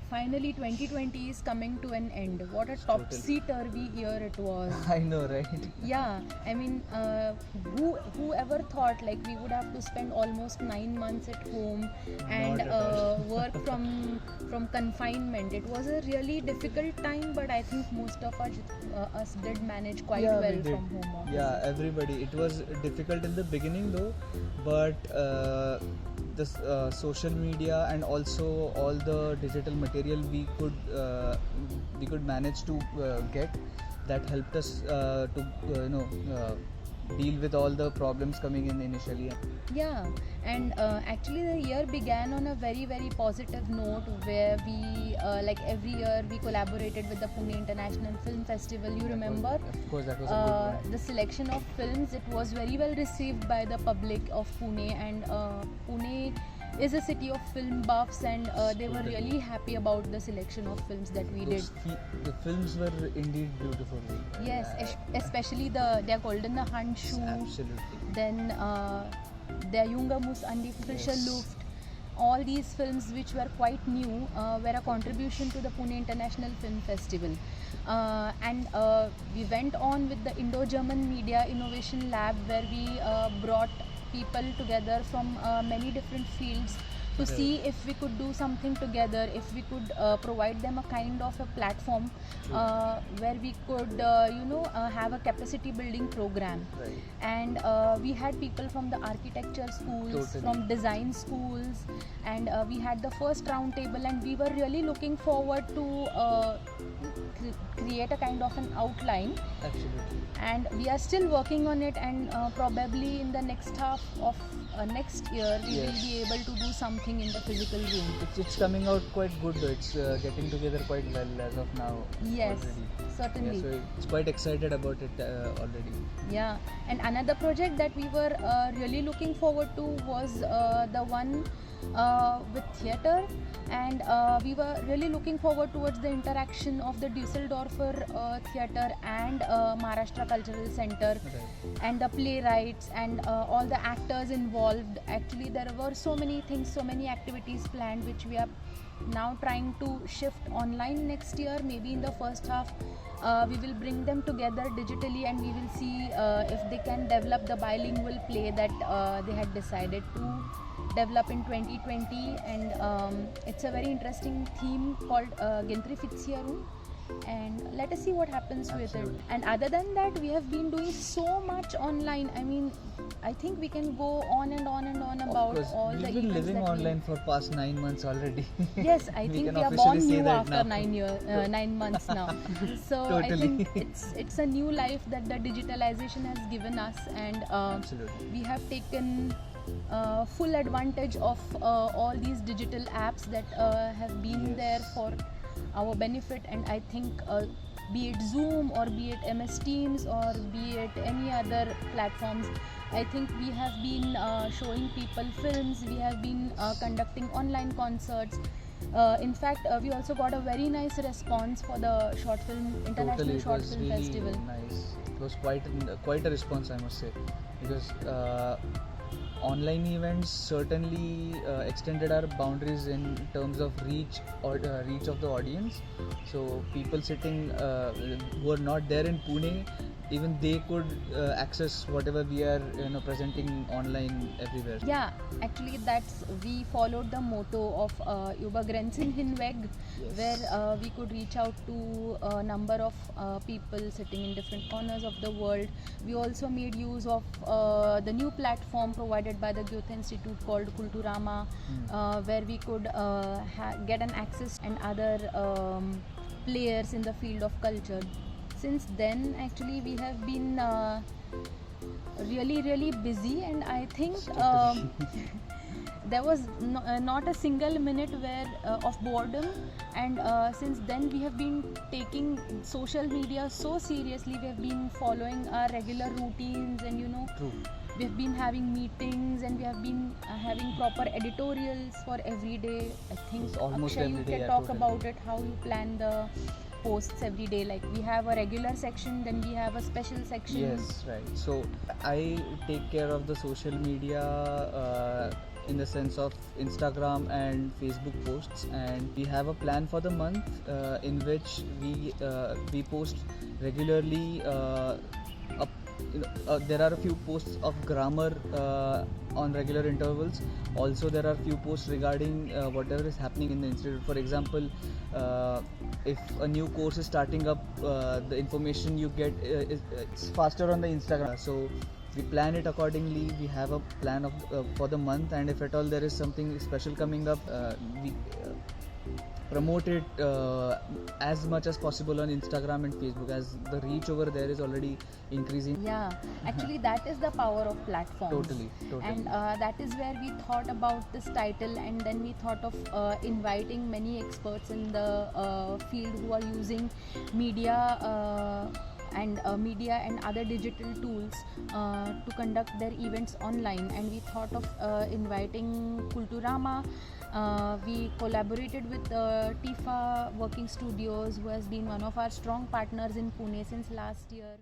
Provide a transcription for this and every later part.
finally 2020 is coming to an end. What a topsy-turvy year it was. I know, right? Yeah, I mean, whoever thought like we would have to spend almost 9 months at home and Not at all. work from confinement. It was a really difficult time, but I think most of us did manage quite Yeah, well we did. from home office. Yeah, everybody. It was difficult in the beginning though, but this social media and also all the digital material we could manage to get, that helped us to deal with all the problems coming in initially. Yeah, and actually the year began on a very very positive note where we like every year we collaborated with the Pune International Film Festival. You remember? Of course, that was a good one. The selection of films, it was very well received by the public of Pune, and Pune is a city of film buffs, and they were Totally. really happy about the selection of films that we did. The films were indeed beautiful. Yes, Yeah, especially Der Goldene Handschuh, absolutely. then Der Junge muss an die frische Yes. Luft. All these films, which were quite new, were a contribution to the Pune International Film Festival. And we went on with the Indo-German Media Innovation Lab, where we brought people together from many different fields to Right. see if we could do something together, if we could provide them a kind of a platform where we could have a capacity building program. Right. And we had people from the architecture schools, Totally. from design schools, and we had the first round table, and we were really looking forward to create a kind of an outline, Absolutely. and we are still working on it, and probably in the next half of next year we will Yes. be able to do something in the physical room. It's coming out quite good though. It's getting together quite well as of now. Yes, Already. certainly. Yeah, so it's quite excited about it already. Yeah, and another project that we were really looking forward to was the one with theatre, and we were really looking forward towards the interaction of the Düsseldorfer theatre and Maharashtra Cultural Center, Right. and the playwrights and all the actors involved. Actually, there were so many things, so many activities planned, which we are now trying to shift online next year. Maybe in the first half we will bring them together digitally, and we will see if they can develop the bilingual play that they had decided to develop in 2020. And it's a very interesting theme called Gentrifizierung, and let us see what happens with it. Absolutely. And other than that, we have been doing so much online. I mean, I think we can go on and on and on about Of course, all we've the been events living that we- online for past 9 months already. Yes, I We think can we are officially born say new that after now. 9 months now. So I Totally. think it's a new life that the digitalization has given us, and Absolutely. we have taken full advantage of all these digital apps that have been Yes. there for our benefit. And I think be it Zoom or be it MS Teams or be it any other platforms, I think we have been showing people films, we have been conducting online concerts. In fact, we also got a very nice response for the short film International Totally, it Short was Film really Festival. nice. It was quite a response, I must say, because online events certainly extended our boundaries in terms of reach or reach of the audience. So people sitting who are not there in Pune, even they could access whatever we are presenting online everywhere. Yeah, actually we followed the motto of Über Grenzen hinweg, Yes. where we could reach out to a number of people sitting in different corners of the world. We also made use of the new platform provided by the Goethe Institute called Kulturama, where we could get an access and other players in the field of culture. Since then, actually, we have been really busy, and I think there was not a single minute where of boredom. And since then, we have been taking social media so seriously. We have been following our regular routines, and True. we have been having meetings, and we have been having proper editorials for every day. I think It's almost Akshay, every you day, can yeah, talk totally. about it, how you plan the posts every day. Like, we have a regular section, then we have a special section. Yes, right. So I take care of the social media in the sense of Instagram and Facebook posts, and we have a plan for the month in which we post regularly. There are a few posts of grammar on regular intervals. Also, there are few posts regarding whatever is happening in the institute. For example, if a new course is starting up, the information you get it's faster on the Instagram. So we plan it accordingly. We have a plan of for the month, and if at all there is something special coming up, we promote it as much as possible on Instagram and Facebook, as the reach over there is already increasing. Yeah, actually that is the power of platforms. Totally. And that is where we thought about this title, and then we thought of inviting many experts in the field who are using media and other digital tools to conduct their events online. And we thought of inviting Kulturama. We collaborated with Tifa Working Studios, who has been one of our strong partners in Pune since last year.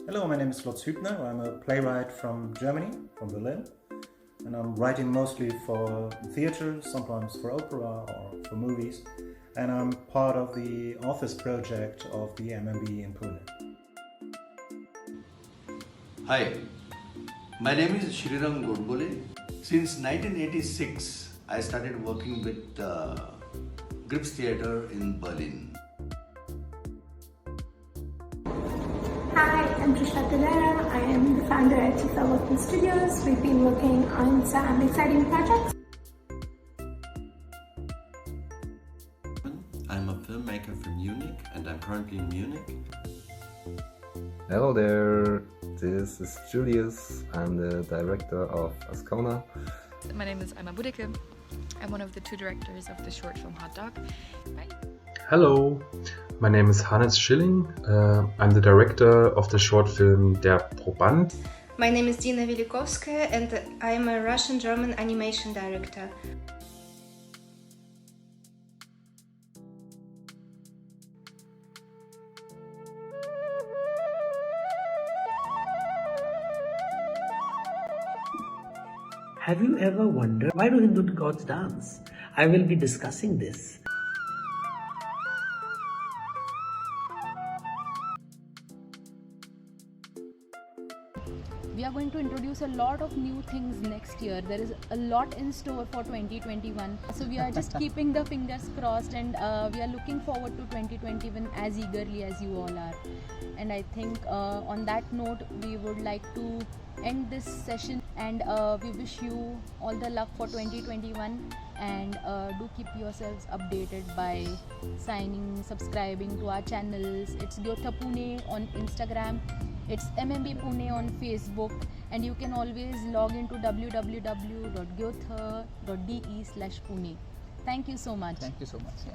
Hello, my name is Lutz Hübner. I'm a playwright from Germany, from Berlin, and I'm writing mostly for theater, sometimes for opera or for movies, and I'm part of the office project of the MMB in Pune. Hi, my name is Shriram Godbole. Since 1986, I started working with Grips Theatre in Berlin. Hi, I'm Trisha Tadera. I am the founder at Tifa Working Studios. We've been working on some exciting projects. I'm a filmmaker from Munich and I'm currently in Munich. Hello there, this is Julius. I'm the director of Ascona. My name is Emma Budeke. I'm one of the two directors of the short film Hot Dog. Bye. Hello, my name is Hannes Schilling. I'm the director of the short film Der Proband. My name is Dina Velikovskaya and I am a Russian-German animation director. Have you ever wondered why do Hindu gods dance? I will be discussing this. we are going to introduce a lot of new things next year. There is a lot in store for 2021. So we are just keeping the fingers crossed, and we are looking forward to 2021 as eagerly as you all are. And I think on that note, we would like to end this session, and we wish you all the luck for 2021, and do keep yourselves updated by subscribing to our channels. It's Gyotha Pune on Instagram, it's MMB Pune on Facebook, and you can always log into www.gyotha.de/Pune. Thank you so much. Thank you so much. Yeah.